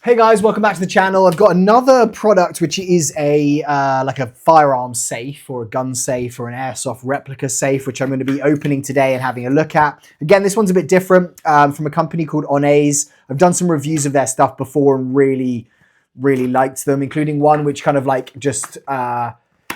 Hey guys, welcome back to the channel. I've got another product which is a like a firearm safe or a gun safe or an airsoft replica safe, which I'm going to be opening today and having a look at. Again, this one's a bit different from a company called ONNAIS. I've done some reviews of their stuff before and really liked them, including one which kind of like just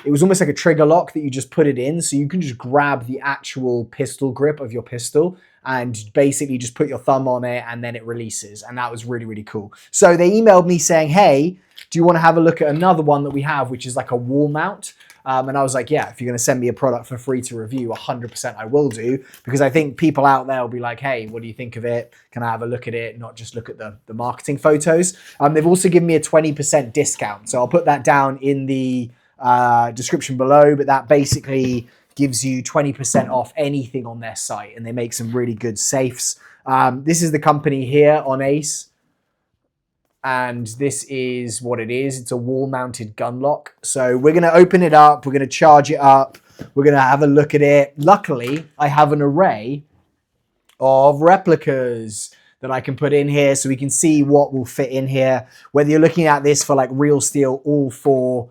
it was almost like a trigger lock that you just put it in, so you can just grab the actual pistol grip of your pistol and basically just put your thumb on it and then it releases. And that was really cool. So they emailed me saying, hey, do you want to have a look at another one that we have, which is like a wall mount? And I was like, yeah, if you're going to send me a product for free to review, 100% I will do, because I think people out there will be like, hey, what do you think of it? Can I have a look at it? Not just look at the marketing photos. They've also given me a 20% discount. So I'll put that down in the description below, but that basically gives you 20% off anything on their site, and they make some really good safes. This is the company here, ONNAIS, and this is what it is. It's a wall-mounted gun lock. So we're gonna open it up, we're gonna charge it up, we're gonna have a look at it. Luckily, I have an array of replicas that I can put in here so we can see what will fit in here. Whether you're looking at this for like real steel, or for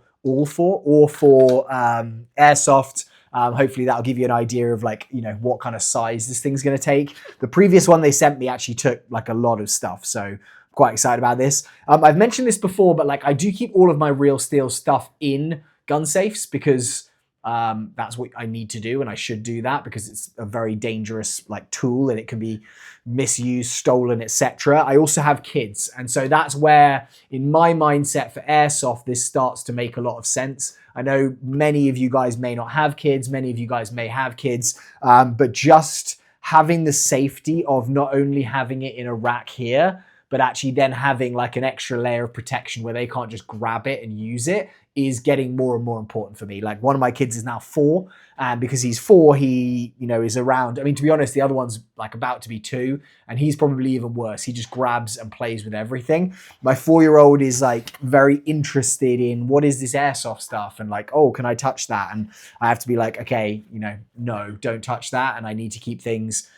airsoft, hopefully that'll give you an idea of like, you know, what kind of size this thing's going to take. The previous one they sent me actually took like a lot of stuff, so I'm quite excited about this. I've mentioned this before, but like I do keep all of my real steel stuff in gun safes because that's what I need to do, and I should do that because it's a very dangerous like tool and it can be misused, stolen, etc. I also have kids, and so that's where in my mindset for airsoft this starts to make a lot of sense. I know many of you guys may not have kids, many of you guys may have kids, but just having the safety of not only having it in a rack here, but actually then having like an extra layer of protection where they can't just grab it and use it is getting more and more important for me. Like one of my kids is now 4, and because he's 4, he, you know, is around. I mean, to be honest, the other one's like about to be 2, and he's probably even worse. He just grabs and plays with everything. My 4-year-old is like very interested in what is this airsoft stuff, and like, oh, can I touch that? And I have to be like, okay, you know, no, don't touch that. And I need to keep things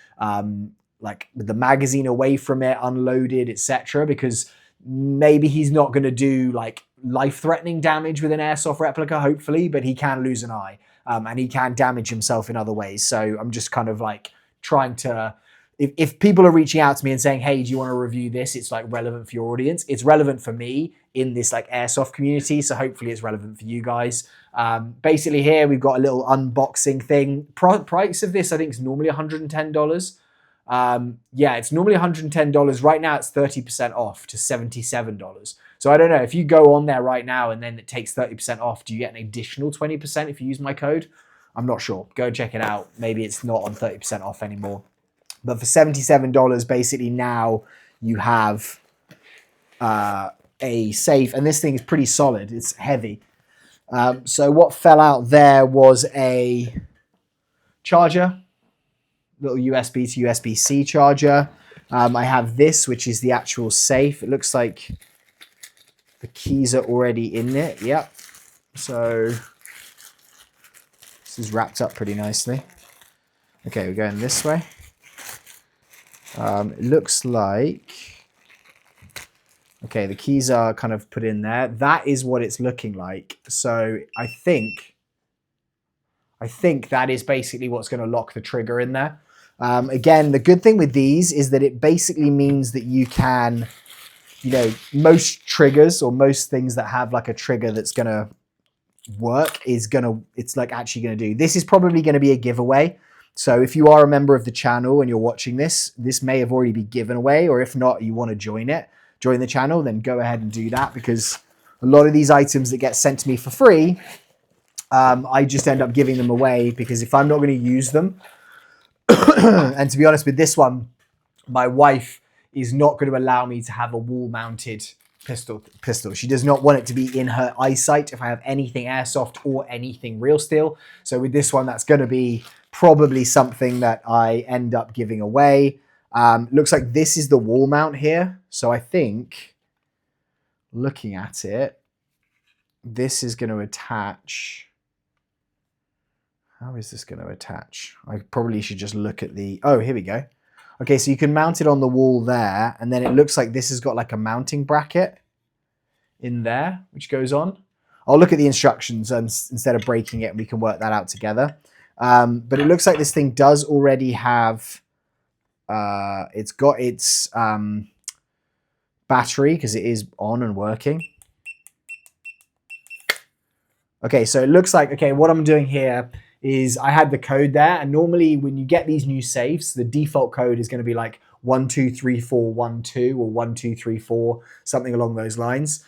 like with the magazine away from it, unloaded, etc., because maybe he's not going to do like life-threatening damage with an airsoft replica, hopefully, but he can lose an eye, and he can damage himself in other ways. So I'm just kind of like trying to, if people are reaching out to me and saying, hey, do you want to review this? It's like relevant for your audience. It's relevant for me in this like airsoft community, so hopefully it's relevant for you guys. Basically here we've got a little unboxing thing. Price of this I think is normally $110. Yeah, it's normally $110. Right now it's 30% off to $77. So I don't know, if you go on there right now and then it takes 30% off, do you get an additional 20% if you use my code? I'm not sure. Go check it out. Maybe it's not on 30% off anymore. But for $77, basically now you have a safe, and this thing is pretty solid. It's heavy. So what fell out there was a charger, little USB to USB-C charger. I have this, which is the actual safe. It looks like the keys are already in it. Yep. So this is wrapped up pretty nicely. Okay, we're going this way. It looks like, okay, the keys are kind of put in there. That is what it's looking like. So I think that is basically what's going to lock the trigger in there. Again, the good thing with these is that it basically means that you can, you know, most triggers or most things that have like a trigger that's going to work it's like actually going to do. This is probably going to be a giveaway. So if you are a member of the channel and you're watching this, this may have already been given away, or if not, you want to join the channel, then go ahead and do that, because a lot of these items that get sent to me for free, I just end up giving them away, because if I'm not going to use them, and to be honest with this one, my wife is not going to allow me to have a wall-mounted pistol. She does not want it to be in her eyesight if I have anything airsoft or anything real steel. So with this one, that's going to be probably something that I end up giving away. Looks like this is the wall mount here. So I think, looking at it, this is going to attach. How is this going to attach? I probably should just look at the, oh, here we go. Okay, so you can mount it on the wall there, and then it looks like this has got like a mounting bracket in there, which goes on. I'll look at the instructions instead of breaking it, and we can work that out together. But it looks like this thing does already have, it's got its battery because it is on and working. Okay, so it looks like, okay, what I'm doing here is I had the code there, and normally when you get these new safes, the default code is going to be like 123412 or 1234, something along those lines.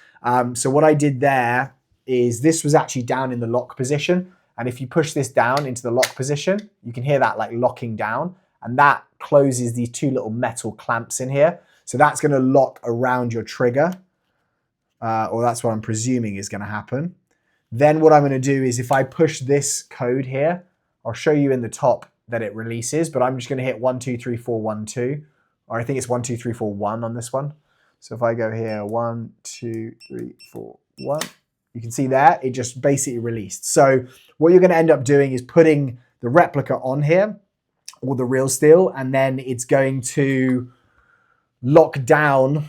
So what I did there is this was actually down in the lock position, and if you push this down into the lock position, you can hear that like locking down, and that closes these two little metal clamps in here. So that's going to lock around your trigger, or that's what I'm presuming is going to happen. Then what I'm going to do is if I push this code here, I'll show you in the top that it releases, but I'm just going to hit 123412, or I think it's 12341 on this one. So if I go here, 12341, you can see there, it just basically released. So what you're going to end up doing is putting the replica on here, or the real steel, and then it's going to lock down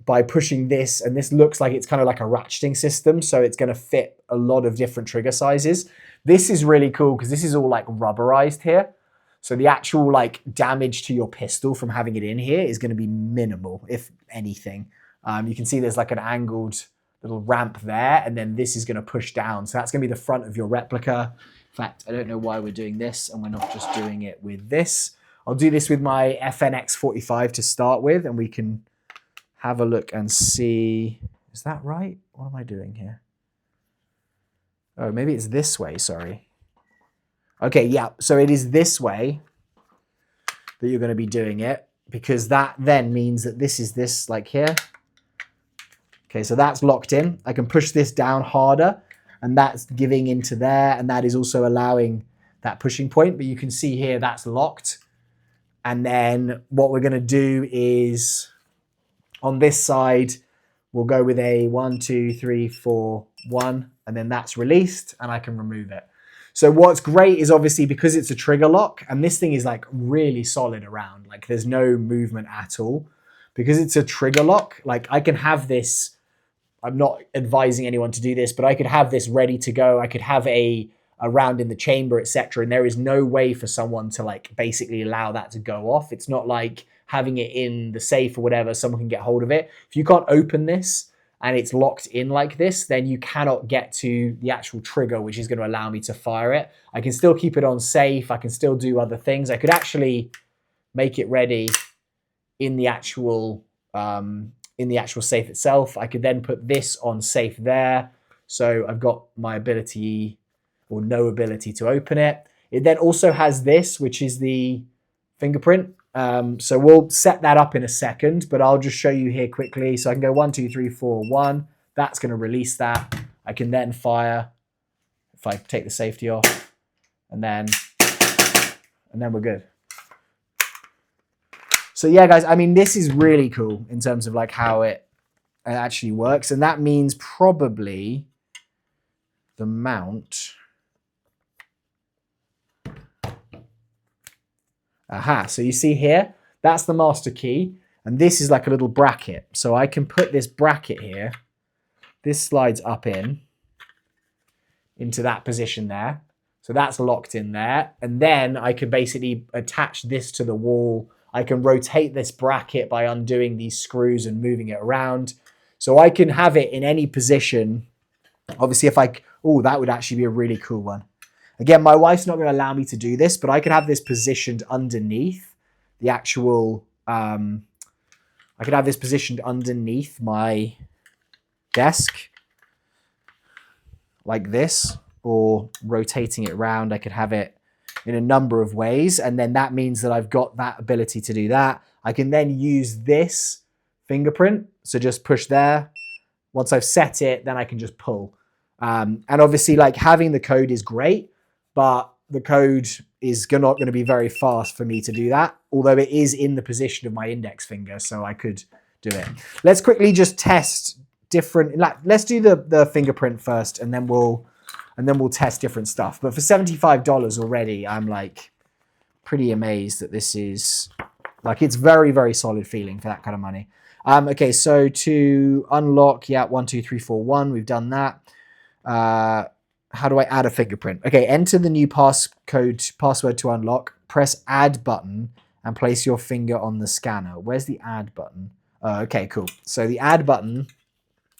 by pushing this, and this looks like it's kind of like a ratcheting system, so it's going to fit a lot of different trigger sizes. This is really cool because this is all like rubberized here, so the actual like damage to your pistol from having it in here is going to be minimal, if anything. You can see there's like an angled little ramp there, and then this is going to push down, so that's going to be the front of your replica. In fact, I don't know why we're doing this and we're not just doing it with this. I'll do this with my FNX45 to start with, and we can have a look and see, is that right? What am I doing here? Oh, maybe it's this way, sorry. Okay, yeah, so it is this way that you're going to be doing it, because that then means that this is this like here. Okay, so that's locked in. I can push this down harder, and that's giving into there, and that is also allowing that pushing point, but you can see here that's locked. And then what we're going to do is, on this side, we'll go with a 1, 2, 3, 4, 1, and then that's released, and I can remove it. So what's great is obviously because it's a trigger lock, and this thing is like really solid around, like there's no movement at all. Because it's a trigger lock, like I can have this, I'm not advising anyone to do this, but I could have this ready to go. I could have a round in the chamber, etc. And there is no way for someone to like basically allow that to go off. It's not like having it in the safe or whatever, someone can get hold of it. If you can't open this and it's locked in like this, then you cannot get to the actual trigger, which is going to allow me to fire it. I can still keep it on safe. I can still do other things. I could actually make it ready in the actual safe itself. I could then put this on safe there. So I've got my ability or no ability to open it. It then also has this, which is the fingerprint. So we'll set that up in a second, but I'll just show you here quickly. So I can go 1, 2, 3, 4, 1. That's going to release that. I can then fire if I take the safety off, and then we're good. So yeah, guys, I mean, this is really cool in terms of like how it actually works. And that means probably the mount. Aha, so you see here, that's the master key. And this is like a little bracket. So I can put this bracket here. This slides up into that position there. So that's locked in there. And then I can basically attach this to the wall. I can rotate this bracket by undoing these screws and moving it around. So I can have it in any position. Obviously, if oh, that would actually be a really cool one. Again, my wife's not going to allow me to do this, but I could have this positioned underneath the actual, I could have this positioned underneath my desk like this, or rotating it around. I could have it in a number of ways, and then that means that I've got that ability to do that. I can then use this fingerprint, so just push there. Once I've set it, then I can just pull. And obviously, like, having the code is great, but the code is not going to be very fast for me to do that, although it is in the position of my index finger, so I could do it. Let's quickly just test different, like, let's do the fingerprint first, and then we'll test different stuff. But for $75 already, I'm like pretty amazed that this is Like it's very, very solid feeling for that kind of money. Okay, so to unlock, yeah, 1, 2, 3, 4, 1, we've done that. How do I add a fingerprint? Okay, enter the new password to unlock, press add button and place your finger on the scanner. Where's the add button? Okay, cool. So the add button,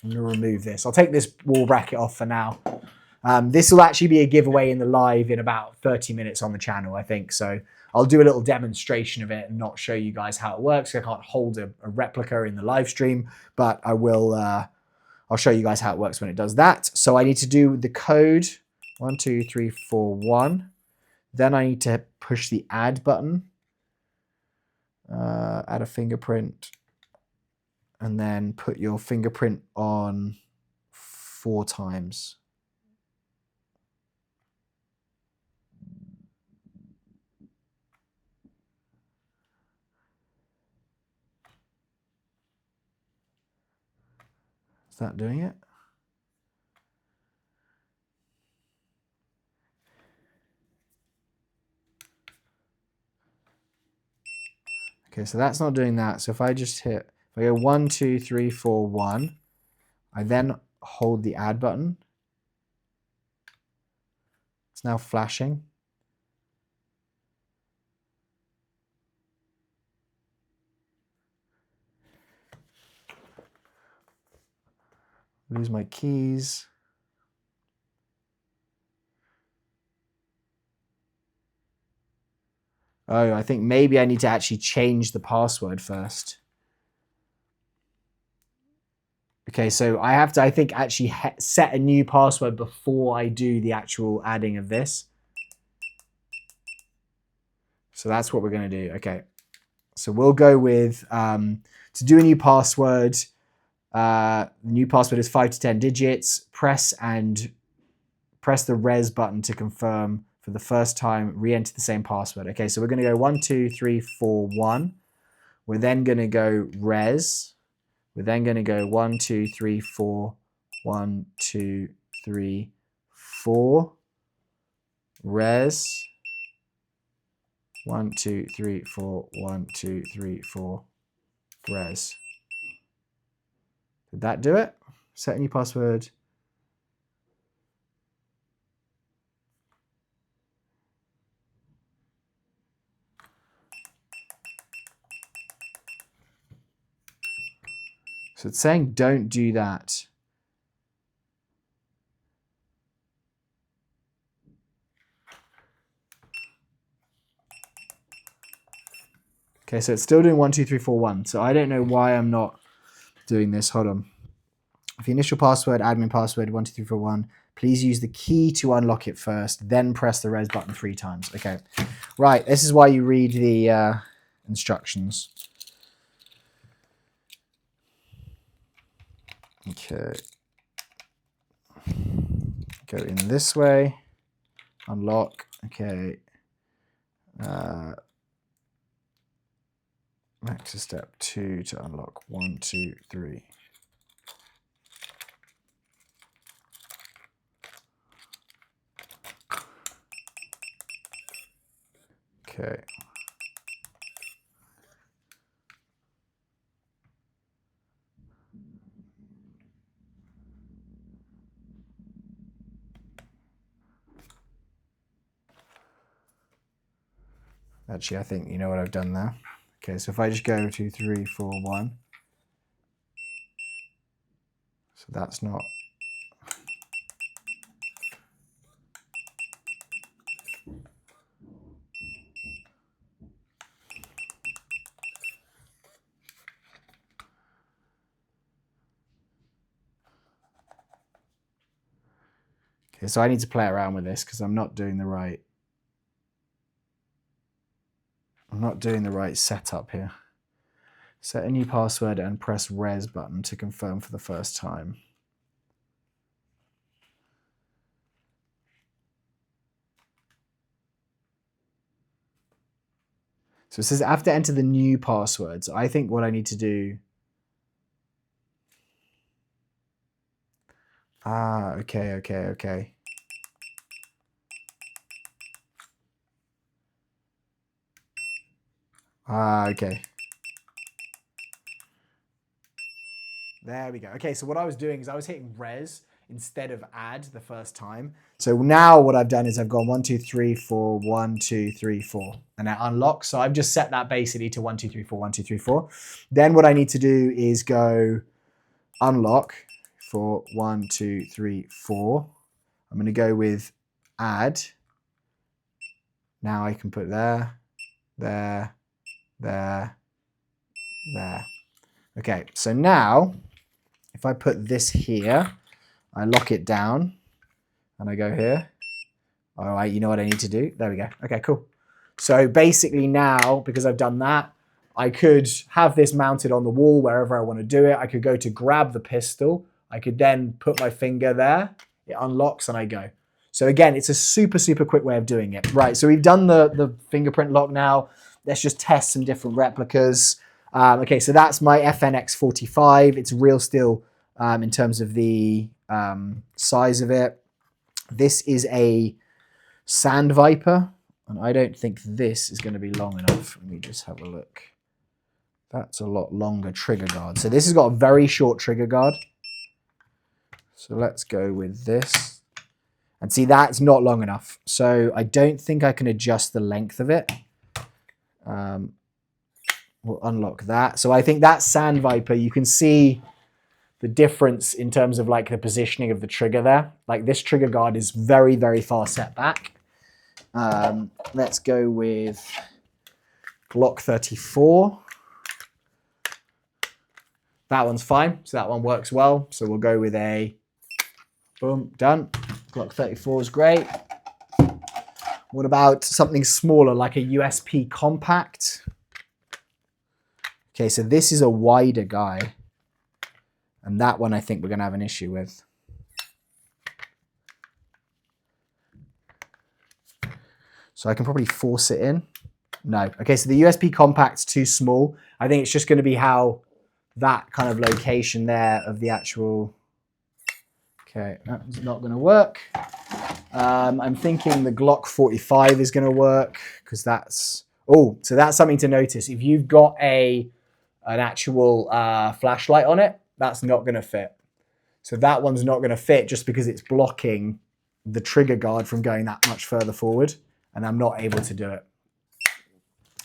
I'm gonna remove this. I'll take this wall bracket off for now. This will actually be a giveaway in the live in about 30 minutes on the channel, I think. So I'll do a little demonstration of it and not show you guys how it works. I can't hold a replica in the live stream, but I will. I'll show you guys how it works when it does that. So I need to do the code 1, 2, 3, 4, 1. Then I need to push the add button, add a fingerprint, and then put your fingerprint on 4 times. Is that doing it? Okay, so that's not doing that. So if I just hit, if I go 1, 2, 3, 4, 1, I then hold the add button. It's now flashing. Lose my keys. Oh, I think maybe I need to actually change the password first. Okay, so I have to, I think, actually set a new password before I do the actual adding of this. So that's what we're going to do. Okay, so we'll go with, to do a new password, the new password is 5 to 10 digits. Press the res button to confirm for the first time, re-enter the same password. Okay, so we're going to go 1, 2, 3, 4, 1. We're then going to go res. We're then going to go 1, 2, 3, 4, 1, 2, 3, 4. Res. 1, 2, 3, 4, 1, 2, 3, 4. Res. Did that do it? Set a new password. So it's saying don't do that. Okay, so it's still doing 1, 2, 3, 4, 1. So I don't know why I'm not doing this. Hold on. If the initial password, admin password 1, 2, 3, 4, 1, please use the key to unlock it first, then press the res button 3 times. Okay, right. This is why you read the instructions. Okay. Go in this way. Unlock. Okay. Back to step 2 to unlock 1, 2, 3. Okay. Actually, I think you know what I've done there. Okay, so if I just go 2, 3, 4, 1. So that's not. Okay, so I need to play around with this because I'm not doing the right. I'm not doing the right setup here. Set a new password and press res button to confirm for the first time. So it says I have to enter the new password. So I think what I need to do. Okay. Ah, okay. There we go. Okay, so what I was doing is I was hitting res instead of add the first time. So now what I've done is I've gone 1, 2, 3, 4, 1, 2, 3, 4, and that unlocks. So I've just set that basically to 1, 2, 3, 4, 1, 2, 3, 4. Then what I need to do is go unlock for 1, 2, 3, 4. I'm going to go with add. Now I can put there, there, there, there. Okay, so now if I put this here, I lock it down and I go here. All right, you know what I need to do? There we go. Okay, cool. So basically now, because I've done that, I could have this mounted on the wall wherever I want to do it. I could go to grab the pistol. I could then put my finger there. It unlocks and I go. So again, it's a super, super quick way of doing it. Right, so we've done the fingerprint lock now. Let's just test some different replicas. Okay, so that's my FNX45. It's real steel in terms of the size of it. This is a Sand Viper, and I don't think this is going to be long enough. Let me just have a look. That's a lot longer trigger guard. So this has got a very short trigger guard. So let's go with this. And see, that's not long enough. So I don't think I can adjust the length of it. We'll unlock that. So I think that Sand Viper, you can see the difference in terms of like the positioning of the trigger there. Like this trigger guard is very, very far set back. Let's go with Glock 34. That one's fine. So that one works well. So we'll go with a boom, done. Glock 34 is great. What about something smaller like a USP compact? Okay, so this is a wider guy. And that one I think we're going to have an issue with. So I can probably force it in. No. Okay, so the USP compact's too small. I think it's just going to be how that kind of location there of the actual... Okay, that's not going to work. I'm thinking the Glock 45 is going to work because that's... Oh, so that's something to notice. If you've got an actual flashlight on it, that's not going to fit. So that one's not going to fit just because it's blocking the trigger guard from going that much further forward, and I'm not able to do it.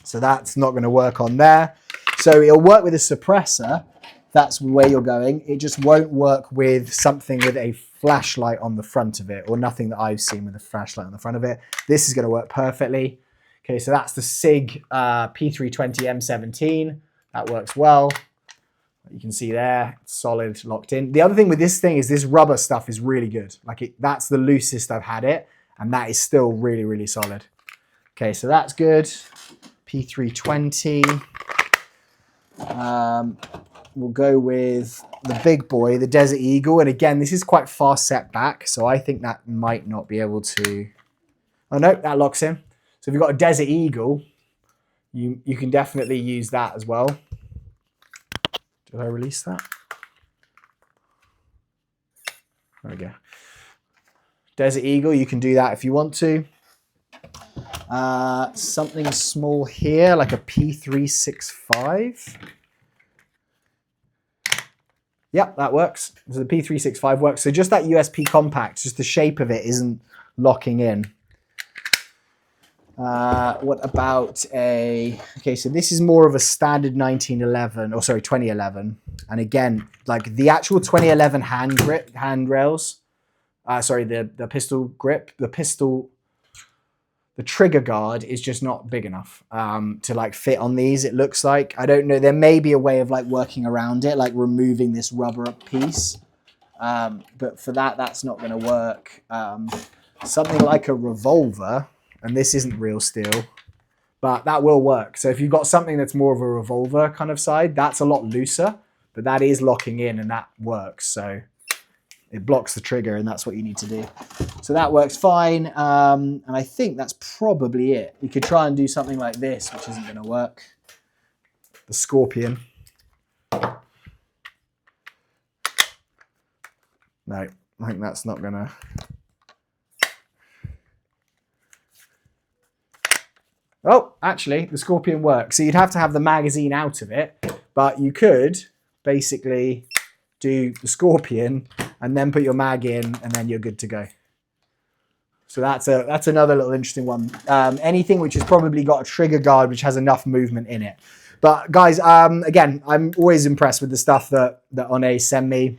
So that's not going to work on there. So it'll work with a suppressor. That's where you're going. It just won't work with something with a flashlight on the front of it, or nothing that I've seen with a flashlight on the front of it. This is going to work perfectly. Okay, so that's the SIG P320 M17. That works well. You can see there, it's solid, locked in. The other thing with this thing is this rubber stuff is really good. Like that's the loosest I've had it, and that is still really, really solid. Okay, so that's good. P320. We'll go with the big boy, the Desert Eagle. And again, this is quite far set back, so I think that might not be able to... Oh no, that locks in. So if you've got a Desert Eagle, you can definitely use that as well. Did I release that? There we go. Desert Eagle, you can do that if you want to. Something small here, like a P365. Yep, that works. So the P365 works. So just that USP compact, just the shape of it isn't locking in. What about a... Okay, so this is more of a standard 2011. And again, like the actual 2011 handrails, the pistol grip, the trigger guard is just not big enough to like fit on these, it looks like. I don't know, there may be a way of like working around it, like removing this rubber piece. But for that, that's not gonna work. Something like a revolver, and this isn't real steel, but that will work. So if you've got something that's more of a revolver kind of side, that's a lot looser, but that is locking in and that works. So it blocks the trigger and that's what you need to do. So that works fine. And I think that's probably it. You could try and do something like this, which isn't going to work. The Scorpion. No, I think that's not going to... Oh, actually, the Scorpion works. So you'd have to have the magazine out of it, but you could basically do the Scorpion and then put your mag in, and then you're good to go. So that's another little interesting one. Anything which has probably got a trigger guard which has enough movement in it. But guys, again, I'm always impressed with the stuff that ONNAIS send me.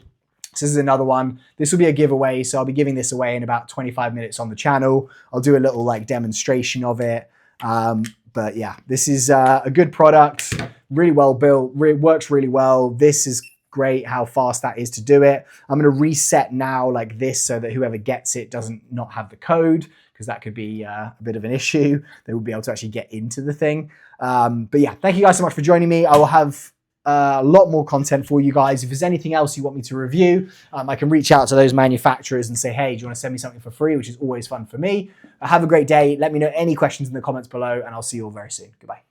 This is another one. This will be a giveaway, so I'll be giving this away in about 25 minutes on the channel. I'll do a little like demonstration of it. But yeah, this is a good product, really well built, works really well. This is great how fast that is to do it. I'm going to reset now like this so that whoever gets it doesn't not have the code, because that could be a bit of an issue. They will be able to actually get into the thing. But yeah, thank you guys so much for joining me. I will have a lot more content for you guys. If there's anything else you want me to review, I can reach out to those manufacturers and say, hey, do you want to send me something for free, which is always fun for me. Have a great day. Let me know any questions in the comments below, and I'll see you all very soon. Goodbye.